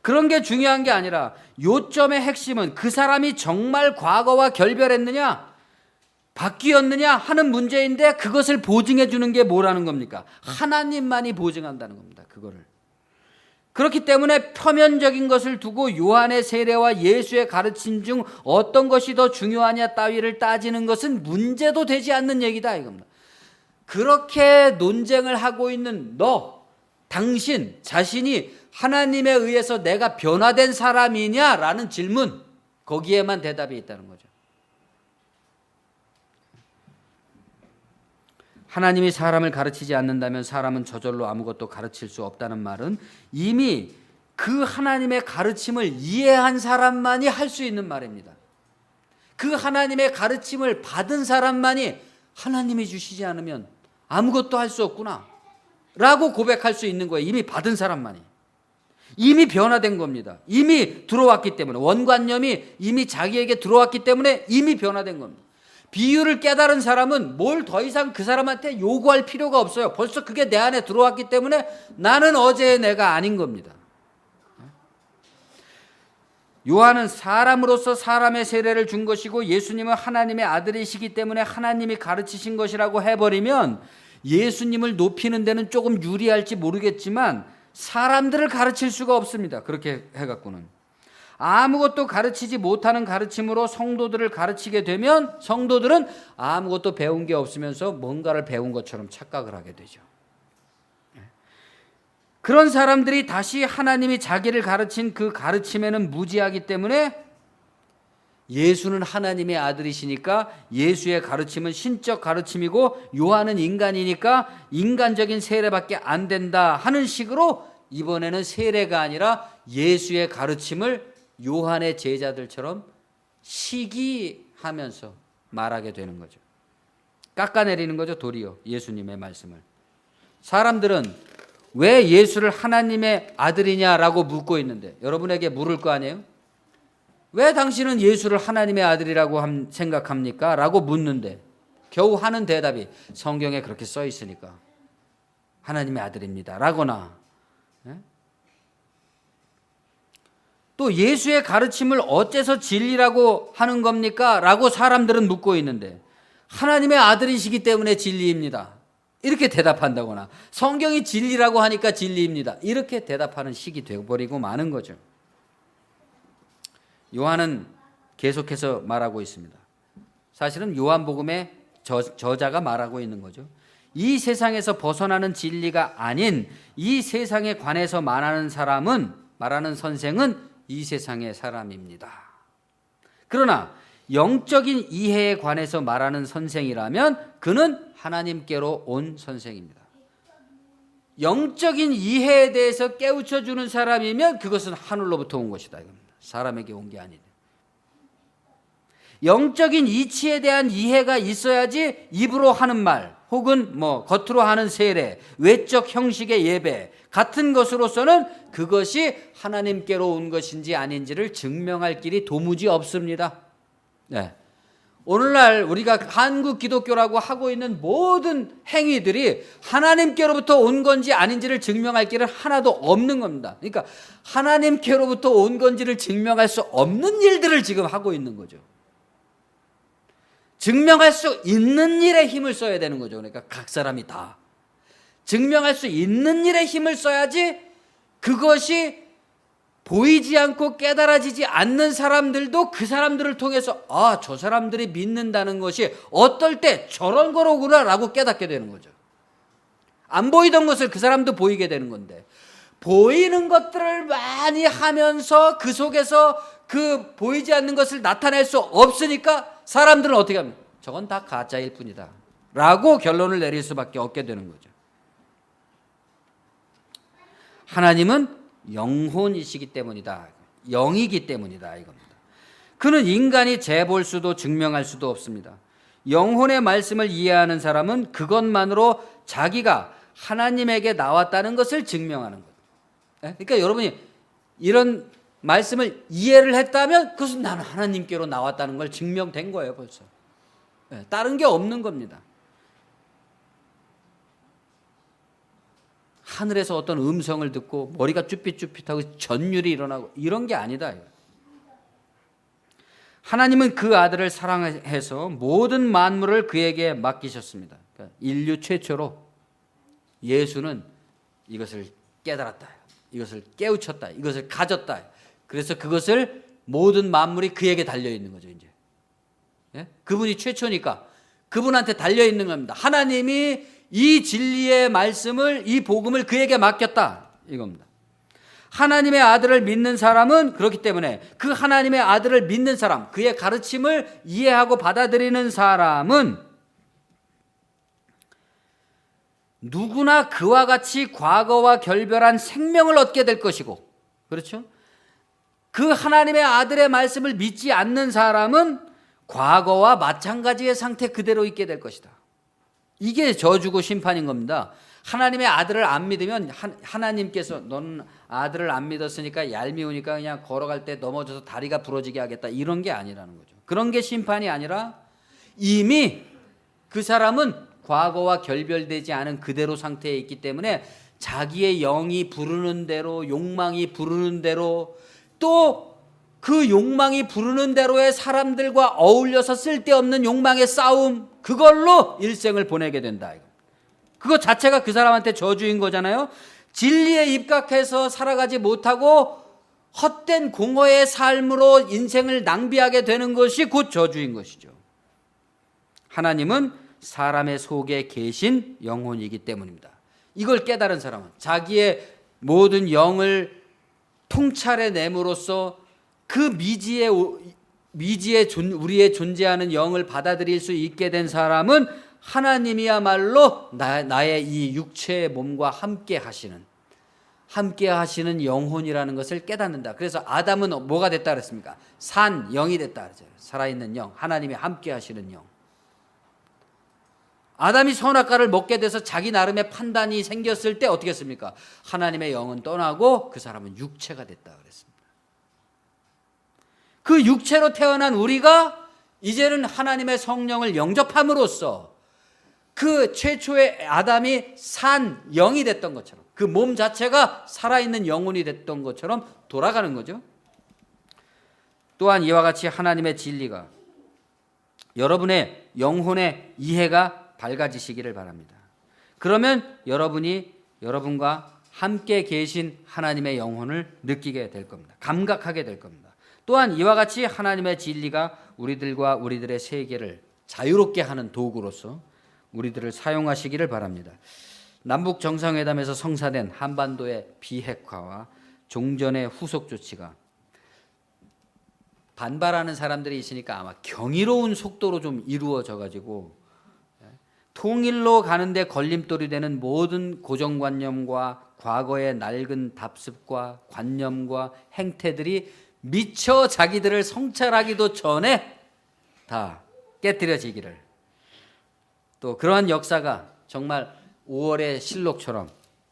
A: 그런 게 중요한 게 아니라 요점의 핵심은 그 사람이 정말 과거와 결별했느냐 바뀌었느냐 하는 문제인데 그것을 보증해 주는 게 뭐라는 겁니까? 하나님만이 보증한다는 겁니다. 그거를. 그렇기 때문에 표면적인 것을 두고 요한의 세례와 예수의 가르침 중 어떤 것이 더 중요하냐 따위를 따지는 것은 문제도 되지 않는 얘기다 이겁니다. 그렇게 논쟁을 하고 있는 너, 당신 자신이 하나님에 의해서 내가 변화된 사람이냐라는 질문, 거기에만 대답이 있다는 거죠. 하나님이 사람을 가르치지 않는다면 사람은 저절로 아무것도 가르칠 수 없다는 말은 이미 그 하나님의 가르침을 이해한 사람만이 할 수 있는 말입니다. 그 하나님의 가르침을 받은 사람만이 하나님이 주시지 않으면 아무것도 할 수 없구나 라고 고백할 수 있는 거예요. 이미 받은 사람만이. 이미 변화된 겁니다. 이미 들어왔기 때문에 원관념이 이미 자기에게 들어왔기 때문에 이미 변화된 겁니다. 비유를 깨달은 사람은 뭘 더 이상 그 사람한테 요구할 필요가 없어요. 벌써 그게 내 안에 들어왔기 때문에 나는 어제의 내가 아닌 겁니다. 요한은 사람으로서 사람의 세례를 준 것이고 예수님은 하나님의 아들이시기 때문에 하나님이 가르치신 것이라고 해버리면 예수님을 높이는 데는 조금 유리할지 모르겠지만 사람들을 가르칠 수가 없습니다. 그렇게 해갖고는. 아무것도 가르치지 못하는 가르침으로 성도들을 가르치게 되면 성도들은 아무것도 배운 게 없으면서 뭔가를 배운 것처럼 착각을 하게 되죠. 그런 사람들이 다시 하나님이 자기를 가르친 그 가르침에는 무지하기 때문에 예수는 하나님의 아들이시니까 예수의 가르침은 신적 가르침이고 요한은 인간이니까 인간적인 세례밖에 안 된다 하는 식으로 이번에는 세례가 아니라 예수의 가르침을 요한의 제자들처럼 시기하면서 말하게 되는 거죠. 깎아내리는 거죠. 도리어 예수님의 말씀을. 사람들은 왜 예수를 하나님의 아들이냐라고 묻고 있는데 여러분에게 물을 거 아니에요? 왜 당신은 예수를 하나님의 아들이라고 생각합니까? 라고 묻는데 겨우 하는 대답이 성경에 그렇게 써 있으니까 하나님의 아들입니다 라거나 또 예수의 가르침을 어째서 진리라고 하는 겁니까? 라고 사람들은 묻고 있는데 하나님의 아들이시기 때문에 진리입니다 이렇게 대답한다거나 성경이 진리라고 하니까 진리입니다. 이렇게 대답하는 식이 되어버리고 마는 거죠. 요한은 계속해서 말하고 있습니다. 사실은 요한복음의 저자가 말하고 있는 거죠. 이 세상에서 벗어나는 진리가 아닌 이 세상에 관해서 말하는 선생은 이 세상의 사람입니다. 그러나 영적인 이해에 관해서 말하는 선생이라면 그는 하나님께로 온 선생입니다. 영적인 이해에 대해서 깨우쳐 주는 사람이면 그것은 하늘로부터 온 것이다. 사람에게 온 게 아니다. 영적인 이치에 대한 이해가 있어야지 입으로 하는 말 혹은 겉으로 하는 세례, 외적 형식의 예배 같은 것으로서는 그것이 하나님께로 온 것인지 아닌지를 증명할 길이 도무지 없습니다. 네. 오늘날 우리가 한국 기독교라고 하고 있는 모든 행위들이 하나님께로부터 온 건지 아닌지를 증명할 길은 하나도 없는 겁니다. 그러니까 하나님께로부터 온 건지를 증명할 수 없는 일들을 지금 하고 있는 거죠. 증명할 수 있는 일에 힘을 써야 되는 거죠. 그러니까 각 사람이 다 증명할 수 있는 일에 힘을 써야지 그것이 보이지 않고 깨달아지지 않는 사람들도 그 사람들을 통해서 저 사람들이 믿는다는 것이 어떨 때 저런 거로구나라고 깨닫게 되는 거죠. 안 보이던 것을 그 사람도 보이게 되는 건데 보이는 것들을 많이 하면서 그 속에서 그 보이지 않는 것을 나타낼 수 없으니까 사람들은 어떻게 합니까? 저건 다 가짜일 뿐이다 라고 결론을 내릴 수밖에 없게 되는 거죠. 하나님은 영혼이시기 때문이다. 영이기 때문이다 이겁니다. 그는 인간이 재볼 수도 증명할 수도 없습니다. 영혼의 말씀을 이해하는 사람은 그것만으로 자기가 하나님에게 나왔다는 것을 증명하는 것. 그러니까 여러분이 이런 말씀을 이해를 했다면 그것은 나는 하나님께로 나왔다는 걸 증명된 거예요 벌써. 다른 게 없는 겁니다. 하늘에서 어떤 음성을 듣고 머리가 쭈삣쭈삣하고 전율이 일어나고 이런 게 아니다. 하나님은 그 아들을 사랑해서 모든 만물을 그에게 맡기셨습니다. 그러니까 인류 최초로 예수는 이것을 깨달았다. 이것을 깨우쳤다. 이것을 가졌다. 그래서 그것을 모든 만물이 그에게 달려있는 거죠. 이제 그분이 최초니까 그분한테 달려있는 겁니다. 하나님이 이 진리의 말씀을 이 복음을 그에게 맡겼다 이겁니다. 하나님의 아들을 믿는 사람은 그렇기 때문에 그 하나님의 아들을 믿는 사람, 그의 가르침을 이해하고 받아들이는 사람은 누구나 그와 같이 과거와 결별한 생명을 얻게 될 것이고, 그렇죠? 그 하나님의 아들의 말씀을 믿지 않는 사람은 과거와 마찬가지의 상태 그대로 있게 될 것이다. 이게 저주고 심판인 겁니다. 하나님의 아들을 안 믿으면 하나님께서 너는 아들을 안 믿었으니까 얄미우니까 그냥 걸어갈 때 넘어져서 다리가 부러지게 하겠다 이런 게 아니라는 거죠. 그런 게 심판이 아니라 이미 그 사람은 과거와 결별되지 않은 그대로 상태에 있기 때문에 자기의 영이 부르는 대로, 욕망이 부르는 대로, 또 그 욕망이 부르는 대로의 사람들과 어울려서 쓸데없는 욕망의 싸움, 그걸로 일생을 보내게 된다. 그거 자체가 그 사람한테 저주인 거잖아요. 진리에 입각해서 살아가지 못하고 헛된 공허의 삶으로 인생을 낭비하게 되는 것이 곧 저주인 것이죠. 하나님은 사람의 속에 계신 영혼이기 때문입니다. 이걸 깨달은 사람은 자기의 모든 영을 통찰해 nem으로써 그 미지에 우리의 존재하는 영을 받아들일 수 있게 된 사람은 하나님이야말로 나의 이 육체의 몸과 함께 하시는 영혼이라는 것을 깨닫는다. 그래서 아담은 뭐가 됐다 그랬습니까? 산 영이 됐다 그랬어요. 살아있는 영, 하나님이 함께 하시는 영. 아담이 선악과를 먹게 돼서 자기 나름의 판단이 생겼을 때 어떻게 했습니까? 하나님의 영은 떠나고 그 사람은 육체가 됐다 그랬습니다. 그 육체로 태어난 우리가 이제는 하나님의 성령을 영접함으로써 그 최초의 아담이 산 영이 됐던 것처럼, 그 몸 자체가 살아있는 영혼이 됐던 것처럼 돌아가는 거죠. 또한 이와 같이 하나님의 진리가 여러분의 영혼의 이해가 밝아지시기를 바랍니다. 그러면 여러분과 함께 계신 하나님의 영혼을 느끼게 될 겁니다. 감각하게 될 겁니다. 또한 이와 같이 하나님의 진리가 우리들과 우리들의 세계를 자유롭게 하는 도구로서 우리들을 사용하시기를 바랍니다. 남북 정상회담에서 성사된 한반도의 비핵화와 종전의 후속 조치가 반발하는 사람들이 있으니까 아마 경이로운 속도로 좀 이루어져 가지고 통일로 가는데 걸림돌이 되는 모든 고정관념과 과거의 낡은 답습과 관념과 행태들이 미처 자기들을 성찰하기도 전에 다 깨뜨려지기를, 또 그러한 역사가 정말 5월의 실록처럼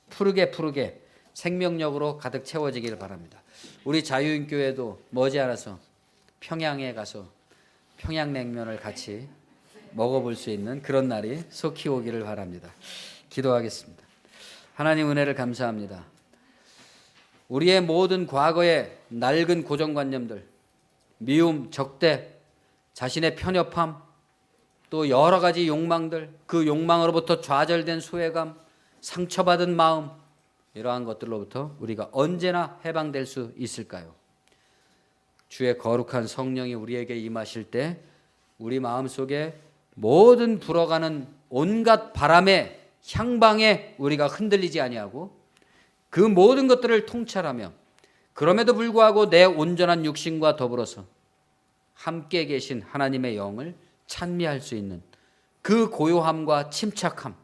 A: 푸르게 생명력으로 가득 채워지기를 바랍니다. 우리 자유인교회도 머지않아서 평양에 가서 평양냉면을 같이 먹어볼 수 있는 그런 날이 속히 오기를 바랍니다. 기도하겠습니다. 하나님 은혜를 감사합니다. 우리의 모든 과거의 낡은 고정관념들, 미움, 적대, 자신의 편협함, 또 여러 가지 욕망들, 그 욕망으로부터 좌절된 소외감, 상처받은 마음, 이러한 것들로부터 우리가 언제나 해방될 수 있을까요? 주의 거룩한 성령이 우리에게 임하실 때 우리 마음속에 모든 불어가는 온갖 바람의 향방에 우리가 흔들리지 아니하고 그 모든 것들을 통찰하며 그럼에도 불구하고 내 온전한 육신과 더불어서 함께 계신 하나님의 영을 찬미할 수 있는 그 고요함과 침착함,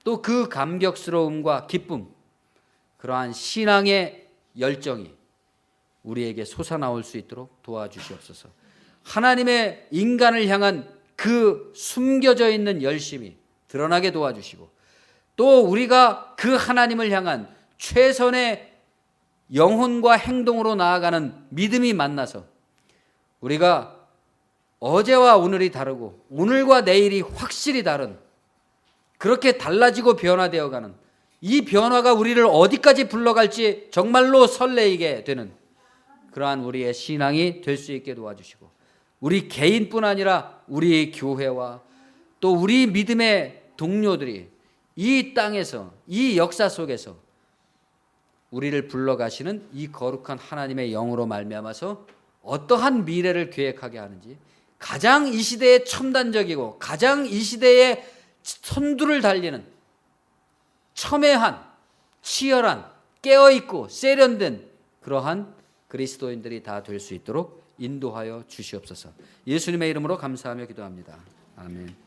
A: 또 그 감격스러움과 기쁨, 그러한 신앙의 열정이 우리에게 솟아나올 수 있도록 도와주시옵소서. 하나님의 인간을 향한 그 숨겨져 있는 열심이 드러나게 도와주시고, 또 우리가 그 하나님을 향한 최선의 영혼과 행동으로 나아가는 믿음이 만나서 우리가 어제와 오늘이 다르고 오늘과 내일이 확실히 다른, 그렇게 달라지고 변화되어가는 이 변화가 우리를 어디까지 불러갈지 정말로 설레이게 되는 그러한 우리의 신앙이 될 수 있게 도와주시고, 우리 개인뿐 아니라 우리 교회와 또 우리 믿음의 동료들이 이 땅에서, 이 역사 속에서 우리를 불러가시는 이 거룩한 하나님의 영으로 말미암아서 어떠한 미래를 계획하게 하는지, 가장 이 시대에 첨단적이고 가장 이 시대에 선두를 달리는 첨예한, 치열한, 깨어있고 세련된 그러한 그리스도인들이 다 될 수 있도록 인도하여 주시옵소서. 예수님의 이름으로 감사하며 기도합니다. 아멘.